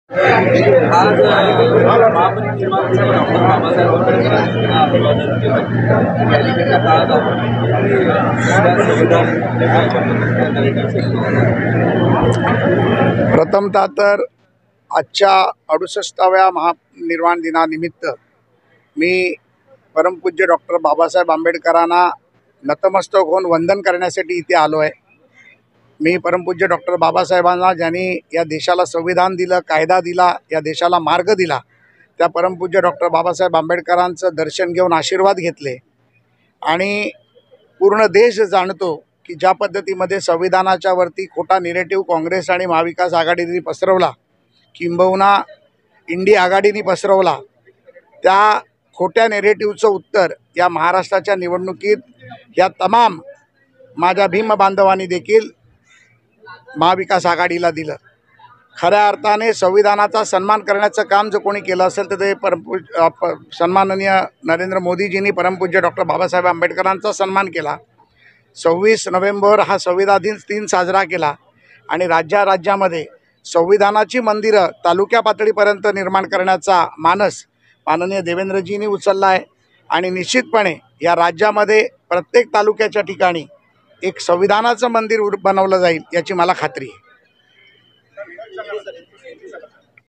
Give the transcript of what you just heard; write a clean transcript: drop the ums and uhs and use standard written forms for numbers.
आज महापरिनिर्वाणाचा डॉक्टर बाबासाहेब आंबेडकरांना अभिवादन केलं. अलीकडच्या काळात प्रथमतः तर आजच्या 68व्या महानिर्वाण दिनानिमित्त मी परमपूज्य डॉक्टर बाबासाहेब आंबेडकरांना नतमस्तक होऊन वंदन करण्यासाठी इथे आलो आहे। मी परमपूज्य डॉक्टर बाबासाहेबांना ज्यांनी या देशाला संविधान दिलं, कायदा दिला, या देशाला मार्ग दिला, त्या परमपूज्य डॉक्टर बाबासाहेब आंबेडकरांचं दर्शन घेऊन आशीर्वाद घेतले। आणि पूर्ण देश जाणतो की ज्या पद्धतीमध्ये संविधानाच्या वरती खोटा निरेटिव्ह काँग्रेस आणि महाविकास आघाडीने पसरवला, किंबहुना इंडी आघाडीने पसरवला, त्या खोट्या नेरेटिव्हचं उत्तर या महाराष्ट्राच्या निवडणुकीत या तमाम माझ्या भीम बांधवांनी देखील महाविकास आघाडीला दिलं। खऱ्या अर्थाने संविधानाचा सन्मान करण्याचं काम जर कोणी केलं असेल तर ते सन्माननीय नरेंद्र मोदीजींनी परमपूज्य डॉक्टर बाबासाहेब आंबेडकरांचा सन्मान केला। 26 नोव्हेंबर हा संविधान दिन साजरा केला आणि राज्यामध्ये संविधानाची मंदिरं तालुक्या पातळीपर्यंत निर्माण करण्याचा मानस माननीय देवेंद्रजींनी उचलला आहे। आणि निश्चितपणे या राज्यामध्ये प्रत्येक तालुक्याच्या ठिकाणी एक संविधानाचं मंदिर बनवलं जाईल याची मला खात्री आहे।